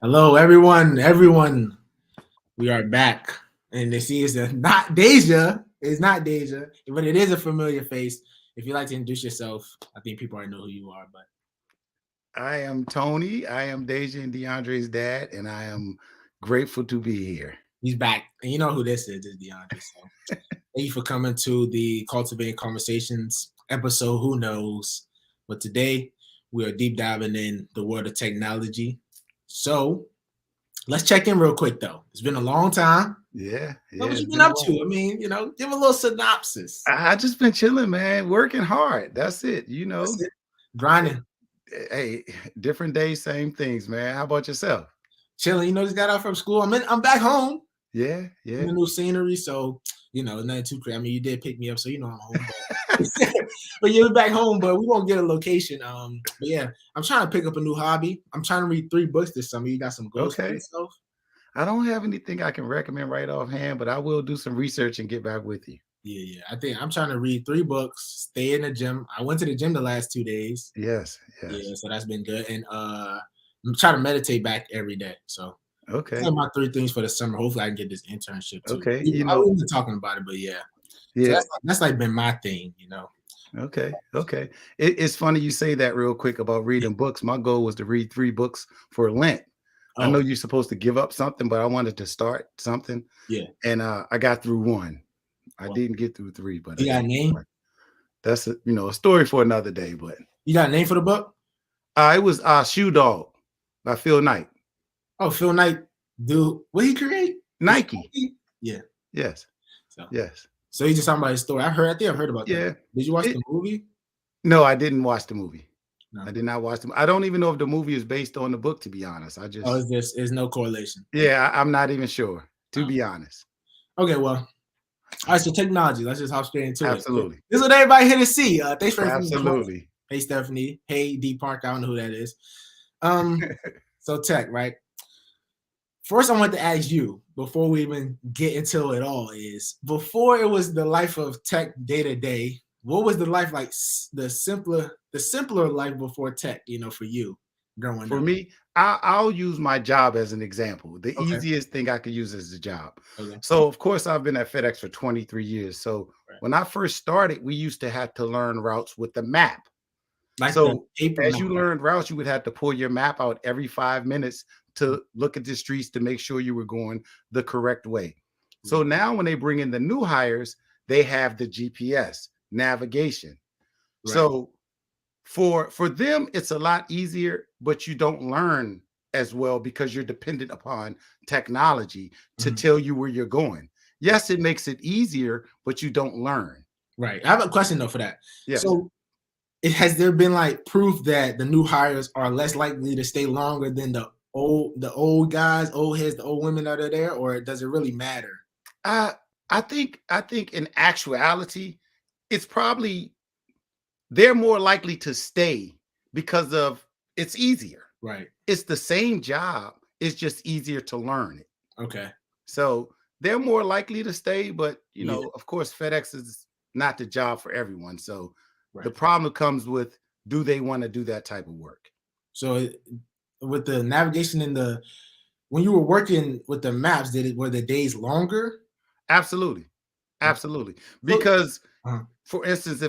Hello, everyone. Everyone, we are back. And they see it's not Deja. It's not Deja, but it is a familiar face. If you'd like to introduce yourself, I think people already know who you are, but I am Tony. I am Deja and DeAndre's dad, and I am grateful to be here. he's back. And you know who this is, DeAndre. So thank you for coming to the Cultivating Conversations episode. Who knows? But today we are deep diving in the world of technology. So let's check in real quick, though. It's been a long time. What It's you been been a up while. to? I mean, give a little synopsis. I just been chilling, man, working hard. That's it. That's it. Grinding, Hey, different days, same things, man. How about yourself? chilling. Just got out from school. I'm back home Yeah, in yeah. the new scenery. So, nothing too crazy. I mean, you did pick me up, so I'm home. But, but you're back home, but we won't get a location. But yeah, I'm trying to pick up a new hobby. I'm trying to read 3 books this summer. You got some goals for Okay. yourself? I don't have anything I can recommend right offhand, but I will do some research and get back with you. Yeah. I think I'm trying to read 3 books, stay in the gym. I went to the gym the last 2 days. Yes, Yeah, yes. so that's been good. And I'm trying to meditate back every day. So those Okay, are my 3 things for the summer. Hopefully I can get this internship too. okay. We've been talking about it, but yeah. So Yeah. that's like been my thing. Okay, okay. It's funny you say that real quick about Yeah. reading books. My goal was to read 3 books for Lent. I know Oh, you're supposed to give up something, but I wanted to start something, yeah. and I got through one. I Well, didn't get through three, but I you got did. a name? One. That's a story for another day. But You got a name for the book? it was Shoe Dog by Phil Knight. Oh, Phil Knight, dude. What he create? Is it Nike. Nike? Yeah. Yes, So yes, so he's just talking about his story. I think I've heard about that. yeah. Did you watch It, the movie? no, I didn't watch the movie. No. I did not watch them. I don't even know if the movie is based on the book. To be honest, I Oh, just is no correlation. I'm not even sure. To Oh. be honest, Okay, well, all right, so technology. Let's just hop straight into it. absolutely. This is what everybody here to see. Thanks for everything. Absolutely. Hey, Stephanie. Hey, D Park. I don't know who that is. Um, so tech, right? First, I want to ask you before we even get into it all is before it was the life of tech day to day. What was the life like? The simpler life before tech. For you growing For up. me, I'll use my job as an example. The Okay. easiest thing I could use is a job. Okay. So, of course, I've been at FedEx for 23 years. So, Right. when I first started, we used to have to learn routes with the map. Like the So, paper as map. you learned routes, you would have to pull your map out every 5 minutes to look at the streets to make sure you were going the correct way. So, now when they bring in the new hires, they have the GPS navigation. Right. So, for them it's a lot easier, but you don't learn as well because you're dependent upon technology to Mhm. tell you where you're going. Yes, it makes it easier, but you don't learn. Right. I have a question though for that. Yes. So has there been like proof that the new hires are less likely to stay longer than the old guys, old heads, the old women that are there, or does it really matter? uh I think in actuality it's probably they're more likely to stay because of it's easier. Right. It's the same job, it's just easier to learn it. Okay. So they're more likely to stay, but Yeah. of course, FedEx is not the job for everyone. So the Right. problem comes with, do they want to do that type of work? So with the navigation and when you were working with the maps, were the days longer? Absolutely. Okay. Absolutely. So Because uh, for instance,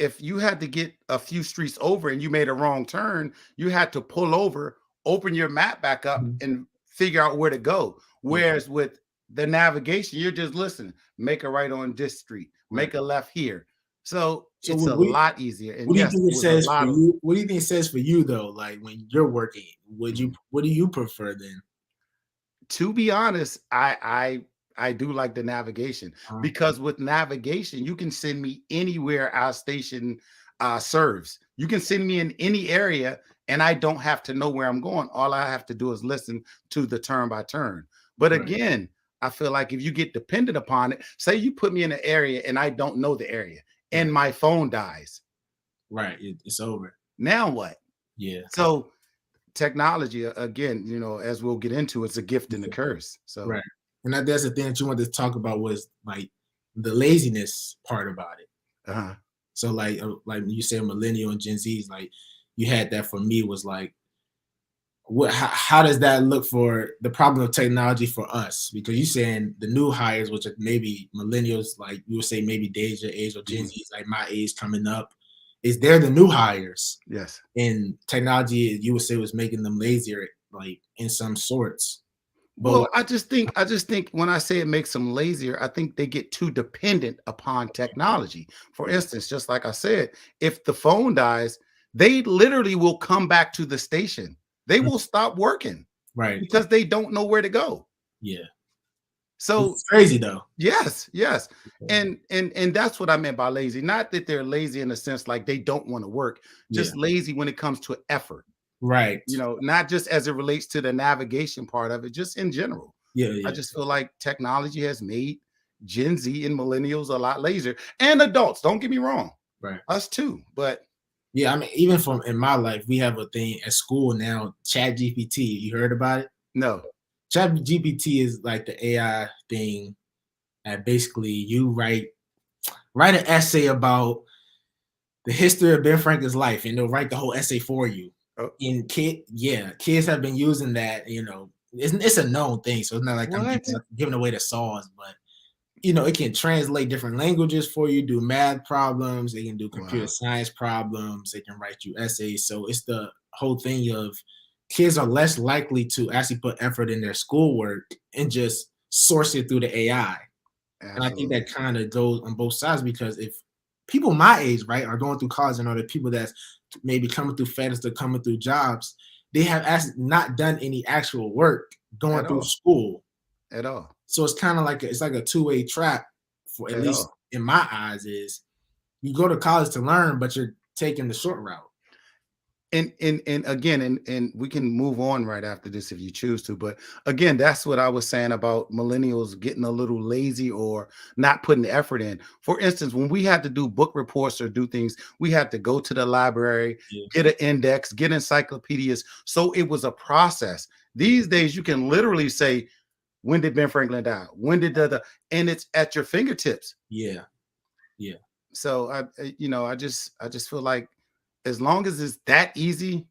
if you had to get a few streets over and you made a wrong turn, you had to pull over, open your map back up mhm. and figure out where to go. Yeah. Whereas with the navigation, you're just listening, make a right on this street, Right. make a left here. So So it's what, a lot easier. And what do you yes, think it it was a says for lot of you? What do you think it says for you though? Like when you're working, mhm. what do you prefer then? To be honest, I do like the navigation Uh, because with navigation, you can send me anywhere our station serves. You can send me in any area, and I don't have to know where I'm going. All I have to do is listen to the turn by turn. But right. again, I feel like if you get dependent upon it, say you put me in an area and I don't know the area, Right. and my phone dies, Right. It's over. now what? Yeah. So technology, again, as we'll get into, it's a gift and a Yeah. curse. So Right. And that's the thing that you wanted to talk about was like the laziness part about it. uh So like you said, millennial and Gen Z's, like you had that for me was like how does that look for the problem of technology for us? Because you're saying the new hires, which are maybe millennials, like you would say maybe Deja age or Gen Mhm. Z, like my age coming up, is they're the new hires, Yes. and technology you would say was making them lazier, like in some sorts. But Well, I just think when I say it makes them lazier, I think they get too dependent upon technology. For yeah, instance, just like I said, if the phone dies, they literally will come back to the station. They mm, will stop working right, because they don't know where to go. yeah, So it's crazy though. yes, yes. Yeah, And that's what I meant by lazy. Not that they're lazy in a sense like they don't want to work, yeah, just lazy when it comes to effort. right, Not just as it relates to the navigation part of it, just in general. yeah, I yeah, just feel like technology has made Gen Z and millennials a lot lazier and adults. Don't get me wrong, right. us too. But Yeah, I mean, even from in my life, we have a thing at school now, Chat GPT. You heard about it? no, Chat GPT is like the AI thing that basically you write an essay about the history of Ben Franklin's life, and they'll write the whole essay for you. oh, And kids have been using that. It's a known thing, so it's not like I'm what? giving away the sauce, but it can translate different languages for you, do math problems, they can do computer Wow, science problems, they can write you essays. So it's the whole thing of kids are less likely to actually put effort in their schoolwork and just source it through the AI. And I think that absolutely. kind of goes on both sides because if people my age, right, are going through college and other people that's maybe coming through FedEx or coming through jobs, they have actually not done any actual work going At through all. school. At all. So it's kind of like it's like a two-way trap for at At least all. in my eyes is you go to college to learn, but you're taking the short route. And again, and we can move on right after this if you choose to, but again, that's what I was saying about millennials getting a little lazy or not putting the effort in. For instance, when we had to do book reports or do things, we had to go to the library, Yeah. get an index, get encyclopedias, so it was a process. These days you can literally say, when did Ben Franklin die, when did and it's at your fingertips. Yeah. Yeah. So I just feel like as long as it's that easy,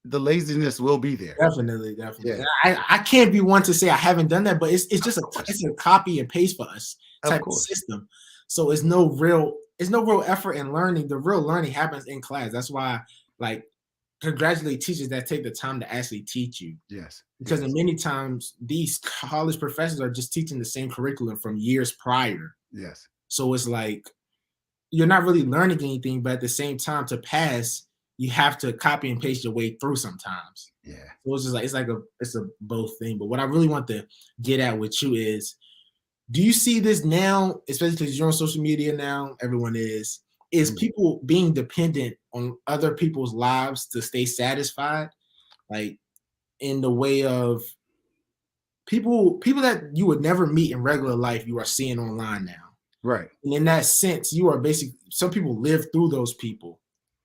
the laziness will be there. Definitely, definitely. Yeah, And I can't be one to say I haven't done that, but it's of just course, it's a copy and paste for us of type of course. system. So it's no real effort in learning. The real learning happens in class. That's why like congratulate teachers that take the time to actually teach you. Yes, Because in yes, many times these college professors are just teaching the same curriculum from years prior. yes, So it's like you're not really learning anything, but at the same time, to pass, you have to copy and paste your way through sometimes. yeah. So it's just like it's a both thing. But what I really want to get at with you is, do you see this now, especially because you're on social media now, everyone is Mhm. people being dependent on other people's lives to stay satisfied? Like in the way of people that you would never meet in regular life, you are seeing online now. Right. And in that sense, you are basically some people live through those people.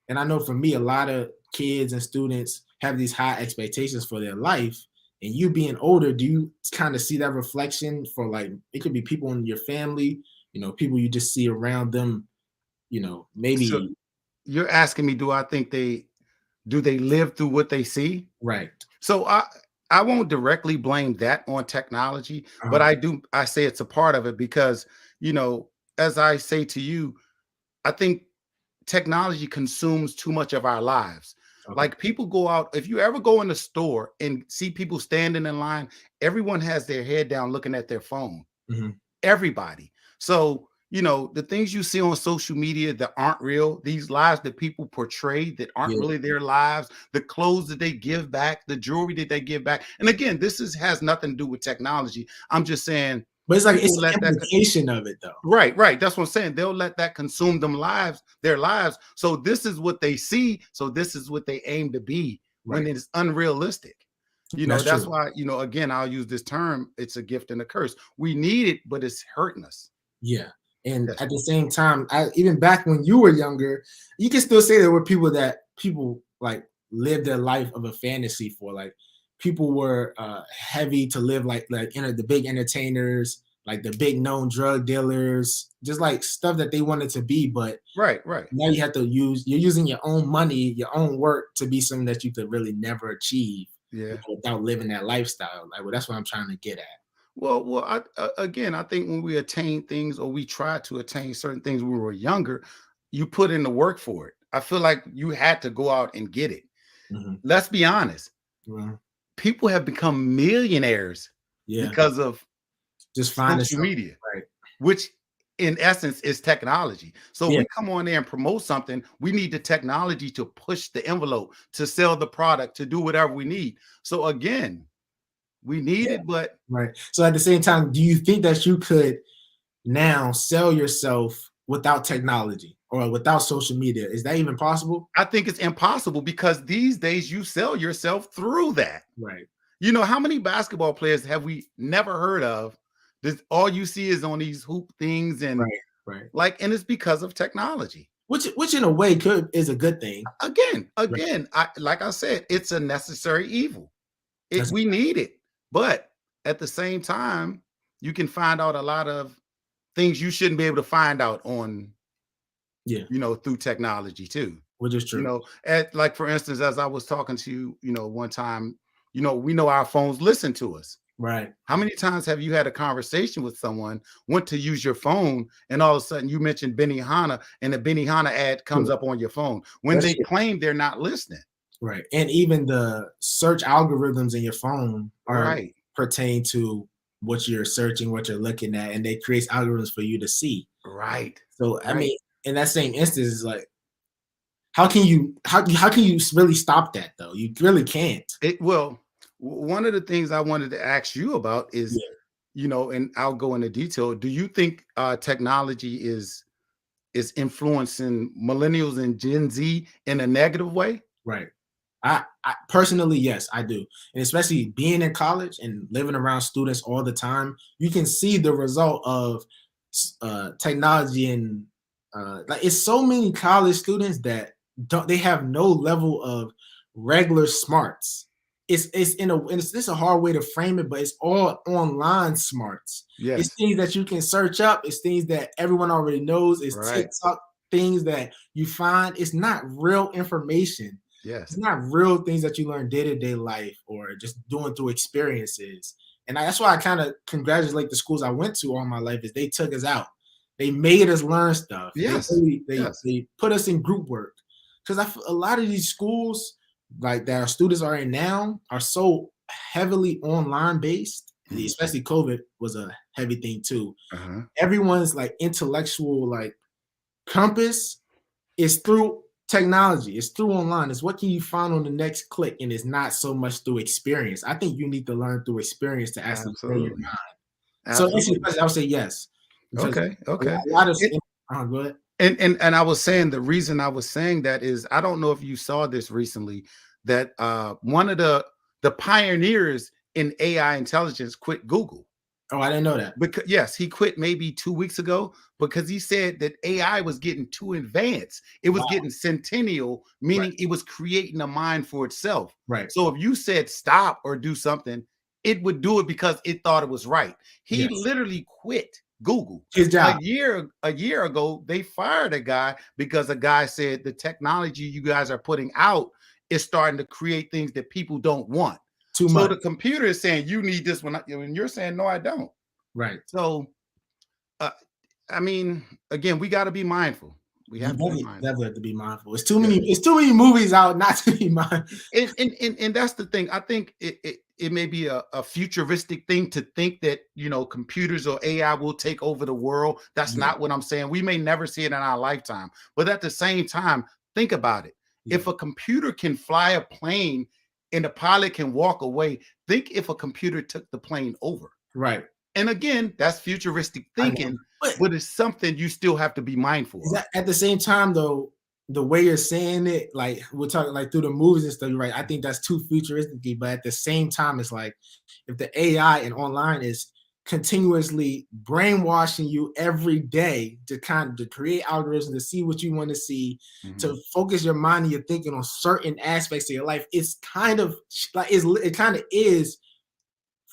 And I know for me, a lot of kids and students have these high expectations for their life. And you being older, do you kind of see that reflection for like it could be people in your family, people you just see around them, So maybe you're asking me, do they live through what they see? right. So I won't directly blame that on technology, but Uh, I say it's a part of it because, you know, as I say to you, I think technology consumes too much of our lives. okay. Like people go out, if you ever go in the store and see people standing in line, everyone has their head down looking at their phone. Mhm. Everybody. So, the things you see on social media that aren't real, these lives that people portray that aren't Yeah. really their lives, the clothes that they give back, the jewelry that they give back. And again, has nothing to do with technology. I'm just saying But it's like people it's let the that implication of it though. right, right. That's what I'm saying. They'll let that consume their lives. So this is what they see. So this is what they aim to be when Right. it's unrealistic. That's That's true. why, again, I'll use this term, it's a gift and a curse. We need it, but it's hurting us. Yeah. And Yes. at the same time, even back when you were younger, you can still say there were people that people like lived their life of a fantasy for. Like people were heavy to live like the big entertainers, like the big known drug dealers, just like stuff that they wanted to be. But Right, right. now you're using your own money, your own work to be something that you could really never achieve. Yeah. without living that lifestyle. Like, well, that's what I'm trying to get at. Again, I think when we attain things or we try to attain certain things when we were younger, you put in the work for it. I feel like you had to go out and get it. Mhm. Let's be honest. Well, People have become millionaires yeah, because of just finding social something. media, Right. which in essence is technology. So if Yeah. we come on there and promote something, we need the technology to push the envelope, to sell the product, to do whatever we need. So again, we need Yeah. it, but Right. So at the same time, do you think that you could now sell yourself without technology or without social media? Is that even possible? I think it's impossible because these days you sell yourself through that. Right. You know, how many basketball players have we never heard of? This all you see is on these hoop things and Right. Right. and it's because of technology. Which in a way is a good thing. Right. Again, I like I said, it's a necessary evil. That's We need it. But at the same time, you can find out a lot of things you shouldn't be able to find out on, yeah, through technology too. which is true. At like for instance, as I was talking to you, one time, we know our phones listen to us. Right. How many times have you had a conversation with someone, went to use your phone, and all of a sudden you mentioned Benihana, and the Benihana ad comes Yeah. up on your phone when That's they true. claim they're not listening? Right. And even the search algorithms in your phone are Right, pertain to what you're searching, what you're looking at, and they create algorithms for you to see. right, So I right. mean, in that same instance, it's like, how can you really stop that though? You really can't. One of the things I wanted to ask you about is, Yeah. and I'll go into detail. Do you think technology is influencing millennials and Gen Z in a negative way? Right. I personally, yes, I do. And especially being in college and living around students all the time, you can see the result of technology and like it's so many college students that they have no level of regular smarts. It's a hard way to frame it, but it's all online smarts. It's Yes. things that you can search up. It's things that everyone already knows. It's Right. TikTok things that you find. It's not real information. It's Yes. not real things that you learn day-to-day life or just doing through experiences. And that's why I kind of congratulate the schools I went to all my life is they took us out. They made us learn stuff. They Yes. really, Yes. they put us in group work. Because a lot of these schools like that our students are in now are so heavily online based, Mhm. especially COVID was a heavy thing too. Uh-huh. Everyone's like intellectual like compass is through technology. It's through online. It's what can you find on the next click, and it's not so much through experience. I think you need to learn through experience to actually grow your Absolutely. mind. So answer your Absolutely. question, I would say yes, because Okay. Okay. a lot of It, go ahead. and I was saying the reason I was saying that is I don't know if you saw this recently that one of the pioneers in AI intelligence quit Google. Oh, I didn't know that. Because yes, he quit maybe 2 weeks ago because he said that AI was getting too advanced. It was Wow. getting centennial, Right, meaning it was creating a mind for itself. right. So if you said stop or do something, it would do it because it thought it was right. He Yes. literally quit Google. His job. A year ago, they fired a guy because a guy said the technology you guys are putting out is starting to create things that people don't want. Too So much. the computer is saying you need this one, and you're saying no, I don't. Right. So, uh, I mean, again, we got to be mindful. We You have to be definitely mindful. have to be mindful. It's too Yeah. many. It's too many movies out not to be mindful. And that's the thing. I think it may be a futuristic thing to think that computers or AI will take over the world. That's Yeah, not what I'm saying. We may never see it in our lifetime, but at the same time, think about it. yeah. If a computer can fly a plane and the pilot can walk away, think if a computer took the plane over. Right. And again, that's futuristic I know. thinking, But but it's something you still have to be mindful is of. that at the same time though, the way you're saying it, like we're talking like through the movies and stuff, you're right. I think that's too futuristic, but at the same time, it's like if the AI and online is continuously brainwashing you every day to kind of create algorithms to see what you want to see, Mhm. to focus your mind and your thinking on certain aspects of your life, it's kind of like it kind of is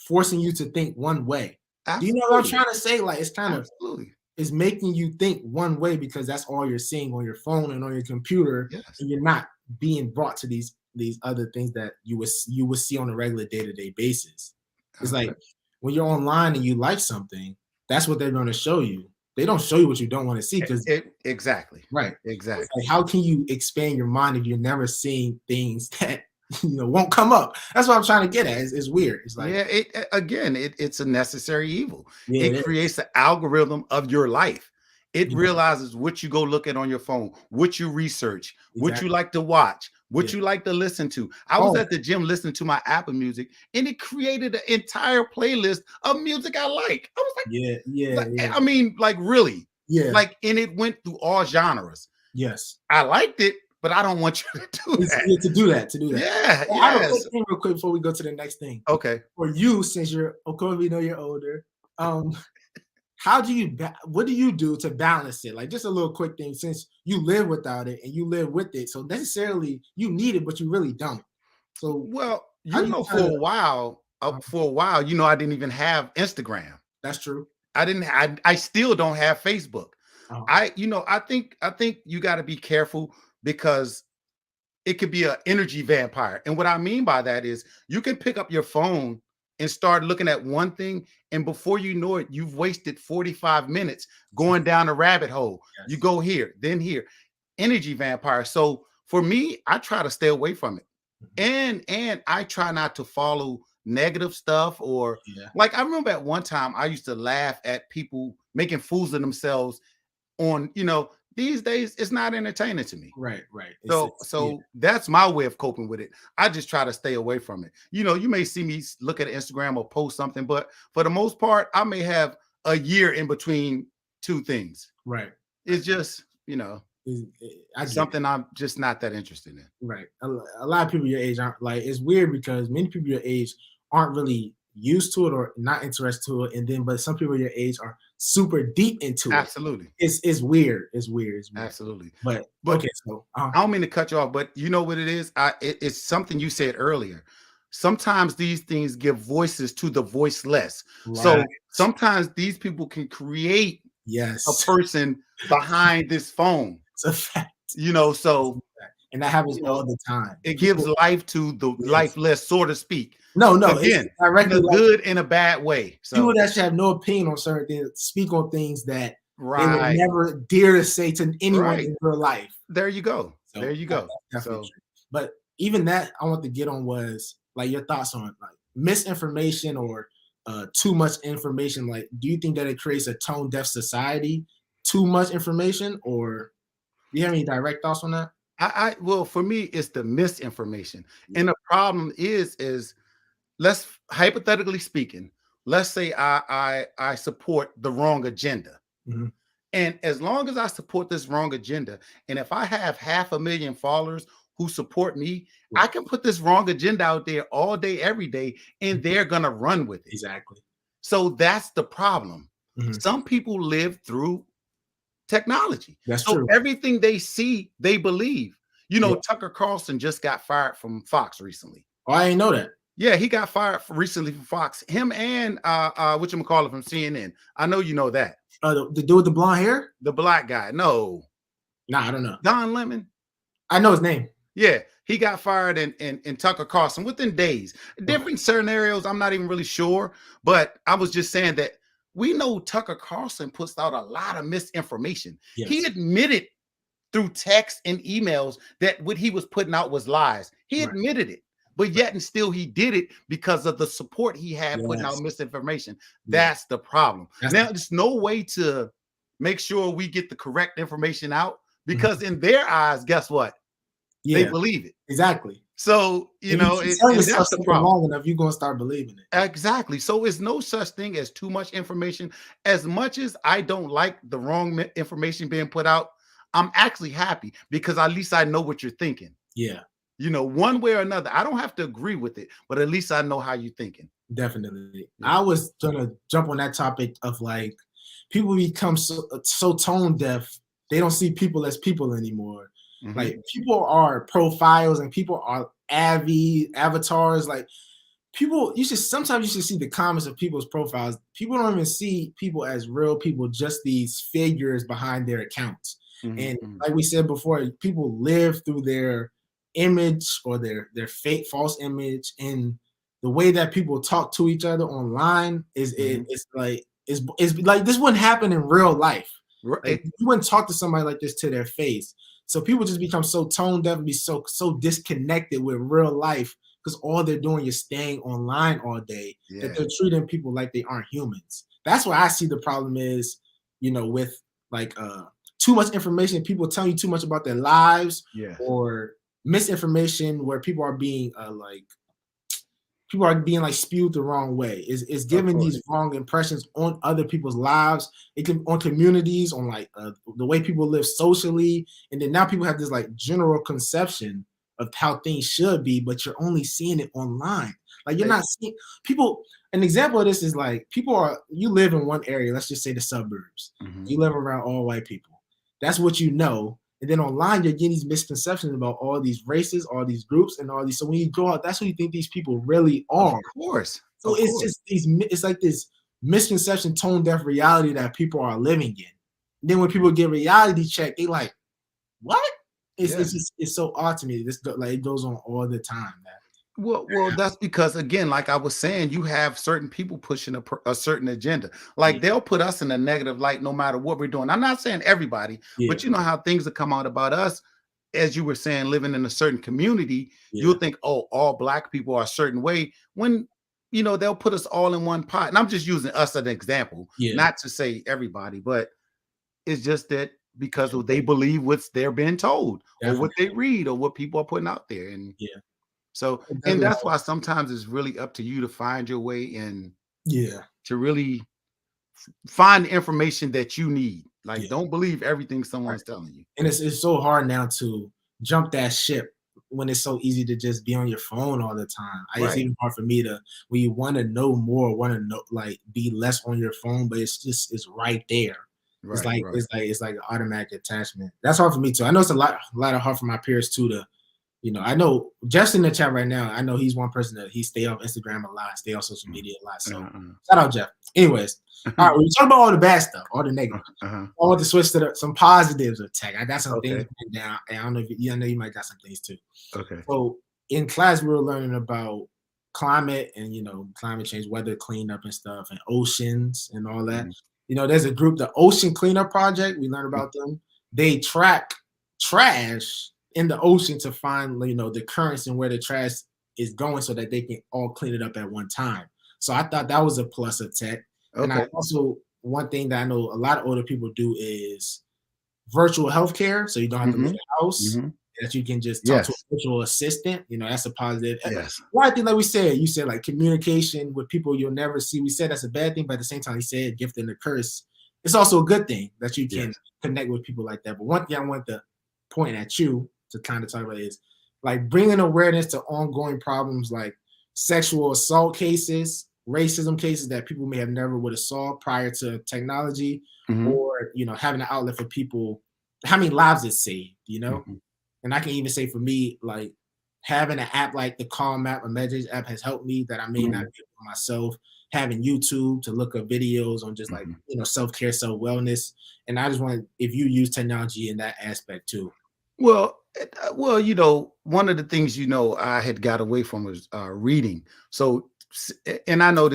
forcing you to think one way. Do you know what I'm Absolutely. trying to say? Like it's kind of Absolutely. is making you think one way because that's all you're seeing on your phone and on your computer, Yes. and you're not being brought to these these other things that you would see on a regular day-to-day basis. It's Okay. like when you're online and you like something, that's what they're going to show you. They don't show you what you don't want to see because Exactly. right. It's Exactly. like how can you expand your mind if you're never seeing things that won't come up? That's what I'm trying to get at. It's weird. It's like Yeah, it's a necessary evil. yeah, It it is. creates the algorithm of your life. It Yeah, realizes what you go look at on your phone, what you research, what you exactly. like to watch, Yeah. what you like to listen to. I was Oh, at the gym listening to my Apple Music, and it created an entire playlist of music I like. I was yeah, yeah, like, yeah, I mean, like really, yeah. like, and it went through all genres. Yes. I liked it, but I don't want you to do It's that. yeah, to do that, to do that. Yeah, Well, I have a quick yes. thing real quick before we go to the next thing. Okay. For you, since you're of course we know you're older, um, how do you what do you do to balance it? Like just a little quick thing since you live without it and you live with it. So necessarily you need it, but you really don't. So Well, how do you try to for a while, I didn't even have Instagram. that's true. I still don't have Facebook. Uh-huh. I think you got to be careful because it could be an energy vampire. And what I mean by that is you can pick up your phone and start looking at one thing, and before you know it, you've wasted 45 minutes going down a rabbit hole. You Yes. go here, then here. Energy vampire. So for me, I try to stay away from it. Mhm. And I try not to follow negative stuff or Yeah. like I remember at one time I used to laugh at people making fools of themselves on, these days it's not entertaining to me. Right, right. So It's yeah. so that's my way of coping with it. I just try to stay away from it. You may see me look at Instagram or post something, but for the most part, I may have a year in between two things. Right. Right. It's just, I get it. something I'm just not that interested in. Right. A lot of people your age aren't like it's weird because many people your age aren't really used to it or not interested to it. And then but some people your age are super deep into it. Absolutely. It's weird. It's weird. It's weird. Absolutely. But But okay, so I don't mean to cut you off, but you know what it is? It's something you said earlier. Sometimes these things give voices to the voiceless. right. So sometimes these people can create a Yes. person behind this phone, It's a fact. It's a so fact. And that happens you know, all the time. it gives People life to the yes. lifeless, so to speak. No, no, it's Again, in directly a like good and a bad way. people So that should have no opinion on certain things speak on things that they would right, never dare to say to anyone right. in real life. There you go. So There you go. that's definitely So true. But even that, I want to get on was like your thoughts on like misinformation or too much information. Like, do you think that it creates a tone deaf society? Too much information, or do you have any direct thoughts on that? well, for me, it's the misinformation. Yeah. And the problem is let's hypothetically speaking, let's say I support the wrong agenda. Mhm. And as long as I support this wrong agenda, and if I have 500,000 followers who support me, I Right. can put this wrong agenda out there all day, every day, and Mhm. they're gonna run with it. Exactly. So that's the problem. Mhm. Some people live through technology. That's So true. everything they see, they believe. Yeah. Tucker Carlson just got fired from Fox recently. Oh, I didn't know that. Yeah, he got fired recently from Fox. Him and whatchamacallit from CNN. I know you know that. The dude with the blonde hair? The black guy. No, Nah, I don't know. Don Lemon. I know his name. Yeah, he got fired in Tucker Carlson within days. Okay. Different scenarios, I'm not even really sure. But I was just saying that we know Tucker Carlson puts out a lot of misinformation. He Yes. admitted through text and emails that what he was putting out was lies. He Right. admitted it, but Right. yet and still he did it because of the support he had putting out Yes. misinformation. Yeah. That's the problem. That's Now, there's no way to make sure we get the correct information out Mhm. because in their eyes, guess what? They Yeah. believe it. Exactly. So, If you keep telling and yourself that's the something problem. long enough, you're gonna start believing it. Exactly. So it's no such thing as too much information. As much as I don't like the wrong information being put out, I'm actually happy because at least I know what you're thinking. Yeah, One way or another. I don't have to agree with it, but at least I know how you're thinking. definitely. Yeah. I was gonna jump on that topic of like people become so tone deaf, they don't see people as people anymore. Mhm. Like people are profiles and people are avatars. Like people, sometimes you should see the comments of people's profiles. People don't even see people as real people, just these figures behind their accounts. Mhm, And mhm. like we said before, people live through their image or their fake false image, and the way that people talk to each other online Mhm. it's like it's like this wouldn't happen in real life. Like Right. you wouldn't talk to somebody like this to their face. So people just become so tone deaf and be so disconnected with real life because all they're doing is staying online all day that Yeah. they're treating people like they aren't humans. That's where I see the problem is, with like too much information, people telling you too much about their lives, Yes. or misinformation where people are being like spewed the wrong way. Is Of giving course. these wrong impressions on other people's lives. It can on communities, on like the way people live socially, and then now people have this like general conception of how things should be, but you're only seeing it online. Like you're Hey, not seeing people. An example of this is like you live in one area. Let's just say the suburbs. mhm. You live around all white people. That's what you know. And then online, you're getting these misconceptions about all these races, all these groups, and all these. So when you go out, that's who you think these people really Of are. course. So Of it's course. just it's like this misconception, tone deaf reality that people are living in. And then when people get reality check, they like, what? It's Yes. just it's so odd to me. This like it goes on all the time, man. Well, that's because again, like I was saying, you have certain people pushing a certain agenda. Yeah, Like they'll put us in a negative light no matter what we're doing. I'm not saying everybody, yeah, but you know how things that come out about us, as you were saying, living in a certain community, yeah, you'll think, oh, all black people are a certain way. When they'll put us all in one pot. And I'm just using us as an example, yeah, not to say everybody, but it's just that because of they believe what's they're being told or what they definitely. read or what people are putting out there. And Yeah, so, and definitely. that's why sometimes it's really up to you to find your way and Yeah, to really find the information that you need. Like, yeah. don't believe everything Right. someone's telling you. And it's so hard now to jump that ship when it's so easy to just be on your phone all the time. It's Right, even hard for me to when you want to know more, want to know like be less on your phone, but it's right there. It's right, like right. it's like an automatic attachment. That's hard for me too. I know it's a lot of hard for my peers too to I know just in the chat right now, I know he's one person that he stay on Instagram a lot, stay on social Mm. media a lot. So Uh-uh. shout out Jeff. Anyways, all right, we talk about all the bad stuff, all the negative. Uh-huh. I want to switch to some positives of tech. I got some things Okay. written down, and I don't know if I know you might got some things too. Okay. So in class, we were learning about climate and climate change, weather cleanup and stuff, and oceans and all that. Mhm. There's a group, the Ocean Cleanup Project. We learned Mm. about them. They track trash in the ocean to find the currents and where the trash is going, so that they can all clean it up at one time. So I thought that was a plus of tech. And I Okay. also one thing that I know a lot of older people do is virtual healthcare, so you don't have to leave Mhm. the house, Mhm. that you can just talk to Yes. a virtual assistant. That's a positive. A Yes. lot of things like we said, you said like communication with people you'll never see. We said that's a bad thing, but at the same time, you said gift and a curse. It's also a good thing that you can Yes. connect with people like that. But one thing I want to point at you to kind of talk about is like bringing awareness to ongoing problems like sexual assault cases, racism cases that people may have never would have saw prior to technology, Mhm. or having an outlet for people, how many lives it saved. Mhm. And I can even say for me, like having an app like the Calm app, a message app, has helped me that I may not Mhm. be able myself. Having YouTube to look up videos on just like Mhm. self-care, self-wellness. And I just want, if you use technology in that aspect too. Well, one of the things I had got away from was reading. So, and I know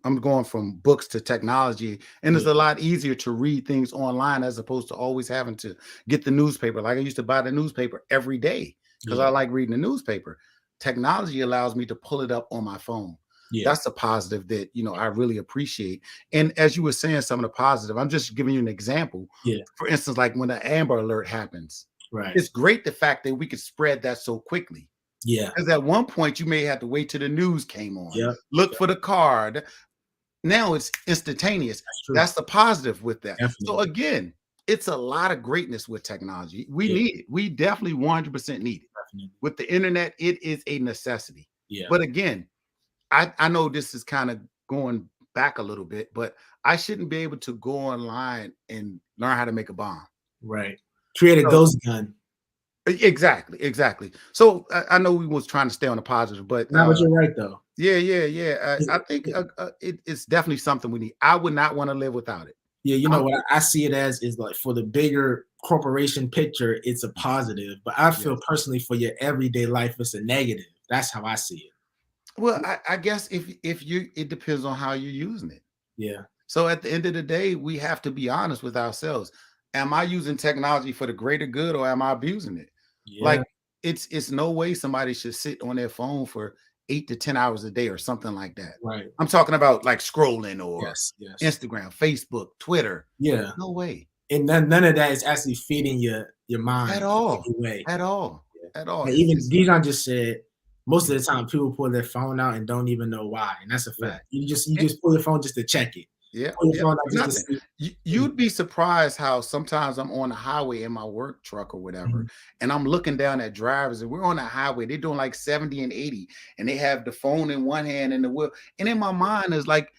I'm going from books to technology, and it's Yeah, a lot easier to read things online as opposed to always having to get the newspaper. Like I used to buy the newspaper every day because yeah, I like reading the newspaper. Technology allows me to pull it up on my phone. yeah, That's a positive that I really appreciate. And as you were saying, some of the positive, I'm just giving you an example. yeah, For instance, like when an Amber Alert happens, right. it's great the fact that we could spread that so quickly. Yeah, Because at one point you may have to wait till the news came on, yeah, look for the card. Now it's instantaneous. that's true. That's the positive with that. So Definitely. again, it's a lot of greatness with technology. We Yeah, need it. We definitely 100% need it. definitely. With the internet, it is a necessity. Yeah, But again, I know this is kind of going back a little bit, but I shouldn't be able to go online and learn how to make a bomb. right. Create a So ghost gun. exactly, exactly. So I know we was trying to stay on the positive, but No, but you're right though. yeah, yeah, yeah. I think it's definitely something we need. I would not want to live without it. Yeah, you know I'm what I see it as is like for the bigger corporation picture, it's a positive. But I feel yes. personally for your everyday life, it's a negative. That's how I see it. Well, I guess if you it depends on how you're using it. Yeah, So at the end of the day, we have to be honest with ourselves. Am I using technology for the greater good or am I abusing it? yeah, Like it's no way somebody should sit on their phone for 8 to 10 hours a day or something like that. right. I'm talking about like scrolling or Yes, yes. Instagram, Facebook, Twitter. Yeah. No way. And none of that is actually feeding your At mind in all. any way. At all. Yeah. At all. Like It's even just Dijon just said most of yeah. the time people pull their phone out and don't even know why, and that's a Yeah. fact. You just pull your phone just to check it. Yeah, Pull your yeah, phone out just to nothing. see. You'd be surprised how sometimes I'm on the highway in my work truck or whatever, Mhm. and I'm looking down at drivers, and we're on the highway. They're doing like 70 and 80, and they have the phone in one hand and the wheel. And in my mind is like,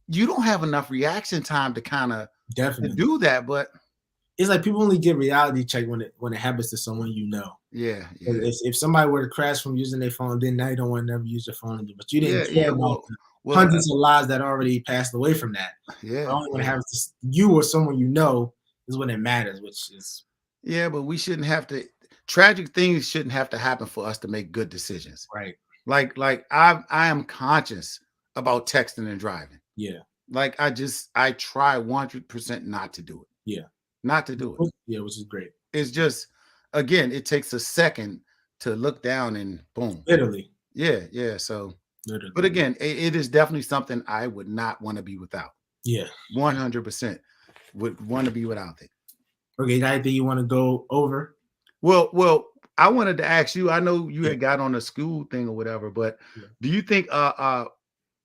you don't have enough reaction time to kind of to Definitely. do that. But It's like people only get reality check when it happens to someone you know. yeah, 'Cause yeah, if somebody were to crash from using their phone, then now you don't want to never use your phone again. But you didn't yeah, care yeah. about the Well, hundreds of lives that already passed away from that. But yeah, only when it yeah. happens to you or someone you know is when it matters, which is Yeah, but we shouldn't have to. Tragic things shouldn't have to happen for us to make good decisions. right. Like I am conscious about texting and driving. Yeah, Like I try 100% not to do it. yeah, Not to do it. yeah, which is great. It's just again, it takes a second to look down and boom. Literally, Yeah, yeah. So, but literally. again, it is definitely something I would not want to be without. Yeah. 100% would want to be without it. Okay, got anything you want to go over? Well, I wanted to ask you. I know you Yeah, had got on a school thing or whatever, but yeah. do you think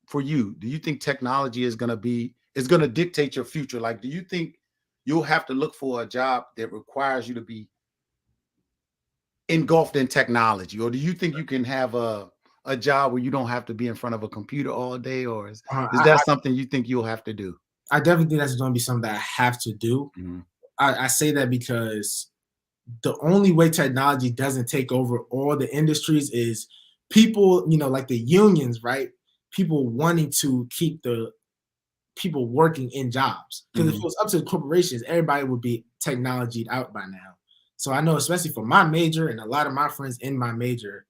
for you, do you think technology is gonna dictate your future? Like, do you think you'll have to look for a job that requires you to be engulfed in technology, or do you think you can have a job where you don't have to be in front of a computer all day, or Uh, is that something you think you'll have to do? I definitely think that's going to be something that I have to do. Mhm. I say that because the only way technology doesn't take over all the industries is people, like the unions, right? People wanting to keep the people working in jobs. Because if it Mhm. was up to the corporations, everybody would be technologied out by now. So I know, especially for my major and a lot of my friends in my major,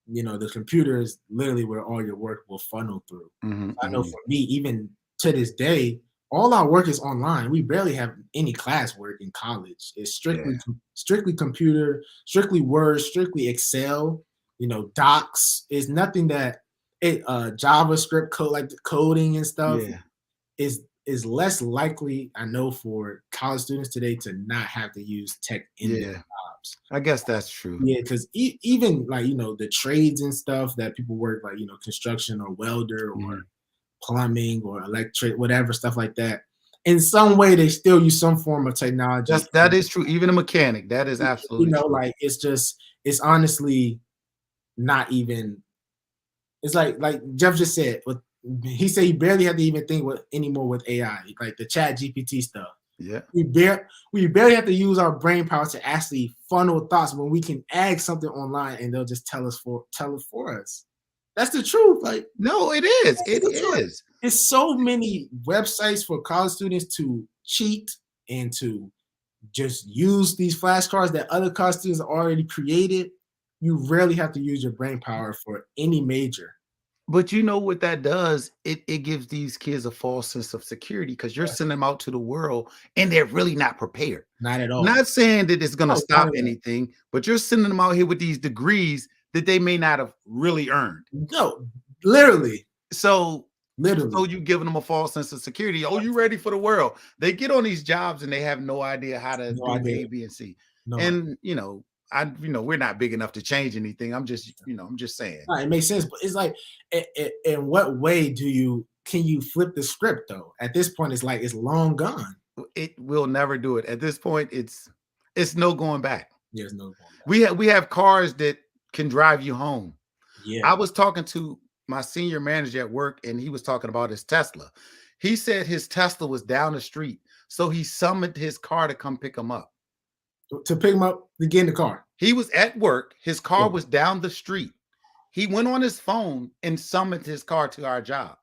the computer is literally where all your work will funnel through. Mhm. I know Mhm. for me, even to this day, all our work is online. We barely have any classwork in college. It's Yeah. strictly computer, strictly Word, strictly Excel. Docs. It's nothing that JavaScript code like the coding and stuff Yeah. is less likely. I know for college students today to not have to use tech in their Yeah. jobs. I guess that's true. Yeah, because even like the trades and stuff that people work like construction or welder or Mhm. plumbing or electric, whatever stuff like that. In some way, they still use some form of technology. That is true. Even a mechanic, that is absolutely true. Like it's honestly not even. It's like Jeff just said. He said he barely had to even think with anymore with AI, like the Chat GPT stuff. Yeah. We barely have to use our brain power to actually funnel thoughts when we can add something online and they'll just tell it for us. That's the truth. Like No, it is. that's It the truth. is. It's so many websites for college students to cheat and to just use these flashcards that other college students already created. You rarely have to use your brain power for any major. But you know what that does? It gives these kids a false sense of security because you're Yes. sending them out to the world and they're really not prepared. Not at all. Not saying that it's going to No, not stop at all. anything, but you're sending them out here with these degrees that they may not have really earned. No, literally, So, so literally. you giving them a false sense of security. Oh, you ready for the world? They get on these jobs and they have no idea how to No do idea. A, B, and C. No idea. And we're not big enough to change anything. I'm just saying. No, it makes sense, but it's like, in what way can you flip the script though? At this point, it's like it's long gone. It will never do it. At this point, it's no going back. There's no going back. We have cars that can drive you home. Yeah, I was talking to my senior manager at work, and he was talking about his Tesla. He said his Tesla was down the street, so he summoned his car to come pick him up. to pick him up to get in the car. He was at work. His car Yeah, was down the street. He went on his phone and summoned his car to our job.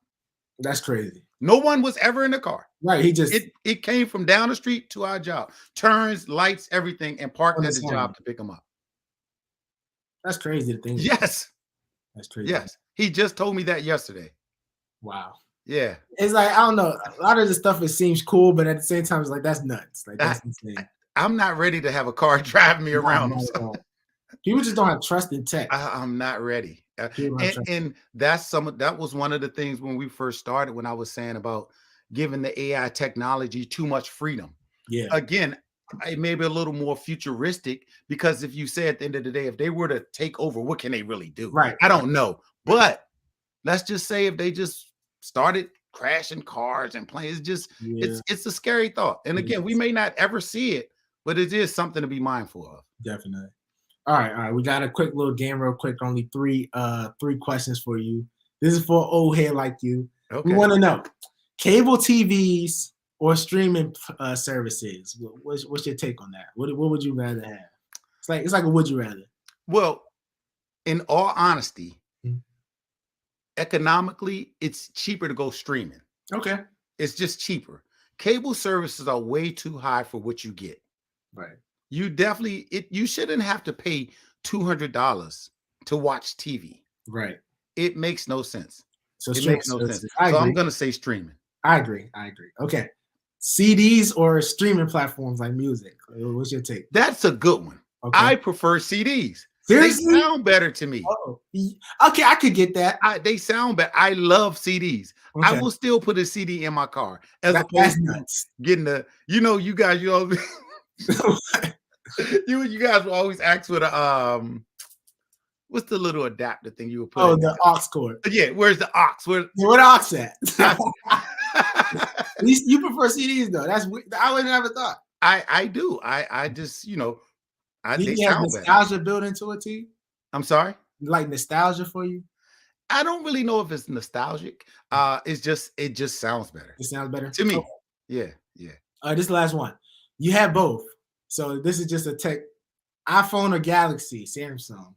that's crazy. No one was ever in the car. Right. He just It came from down the street to our job. Turns, lights, everything, and parked on at his the phone. job to pick him up. That's crazy to think about. Yes. That's crazy. Yes. He just told me that yesterday. Wow. Yeah. It's like, I don't know. A lot of the stuff, it seems cool, but at the same time, it's like, that's nuts. Like, I, that's insane. I'm not ready to have a car drive me around. Not at all. People just don't have trust in tech. I'm not ready. People don't have trust. And that was one of the things when we first started, when I was saying about giving the AI technology too much freedom. Yeah. Again, it may be a little more futuristic, because if you say at the end of the day, if they were to take over, what can they really do? Right. I don't know. But let's just say if they just started crashing cars and planes, it's a scary thought. And again, we may not ever see it, but it is something to be mindful of. Definitely. All right. We got a quick little game, real quick. Only three questions for you. This is for old head like you. Okay. We want to know cable TVs or streaming services. What's your take on that? What would you rather have? It's like a would you rather. Well, in all honesty, Mhm. economically, it's cheaper to go streaming. Okay. It's just cheaper. Cable services are way too high for what you get. Right. You shouldn't have to pay $200 to watch TV. Right. It makes no sense. So It streaming makes no services. sense. I So agree. I'm going to say streaming. I agree. Okay. CDs or streaming platforms like music. What's your take? That's a good one. Okay. I prefer CDs. Seriously? They sound better to me. Oh, okay, I could get that. They sound better. I love CDs. Okay. I will still put a CD in my car as That's opposed to nuts. getting you guys, you guys will always ask for the what's the little adapter thing you would put in the aux cord. Yeah, where's the aux? Where the aux at? At least you prefer CDs though. That's I would never thought. I do. I just, Do they you have sound better. nostalgia built into it too? I'm sorry? Like nostalgia for you? I don't really know if it's nostalgic. It just sounds better. It sounds better To me. Okay. Yeah. This is the last one. You have both. So this is just a tech iPhone or Galaxy, Samsung.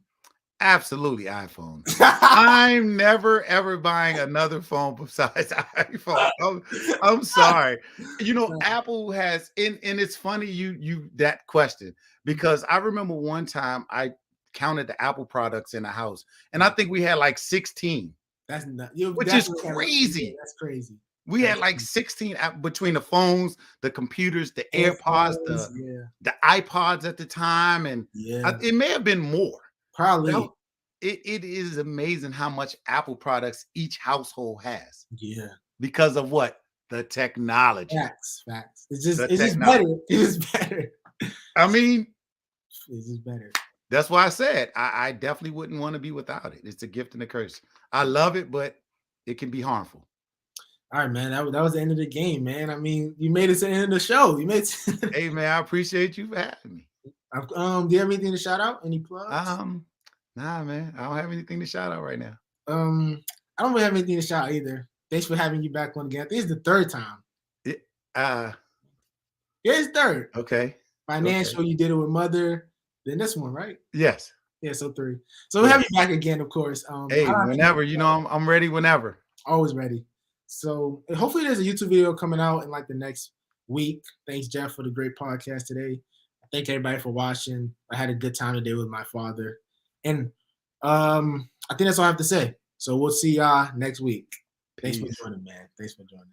Absolutely iPhone. I'm never ever buying another phone besides iPhone. I'm sorry. Apple has, and it's funny you that question, because I remember one time I counted the Apple products in the house, and I think we had like 16. That's not, which is crazy. That's crazy. We had like 16 between the phones, the computers, the AirPods, the iPods at the time, and it may have been more. Probably. It is amazing how much Apple products each household has. Yeah. Because of what? The technology. Facts. It's just better. It is better. I mean, it's just better. That's why I said I definitely wouldn't want to be without it. It's a gift and a curse. I love it, but it can be harmful. All right, man. That was the end of the game, man. I mean, you made it to the end of the show. Hey, man, I appreciate you for having me. Do you have anything to shout out? Any plugs? Nah, man. I don't have anything to shout out right now. I don't really have anything to shout out either. Thanks for having you back on again. I think it's the third time. Yeah, it's third. Okay. Financial, you did it with Mother. Then this one, right? Yes. Yeah, so 3. So we'll have you back again, of course. Hey, whenever, I'm ready whenever. Always ready. So hopefully there's a YouTube video coming out in like the next week. Thanks, Jeff, for the great podcast today. Thank everybody for watching. I had a good time today with my father. And I think that's all I have to say. So we'll see y'all next week. Thanks for joining, man. Thanks for joining.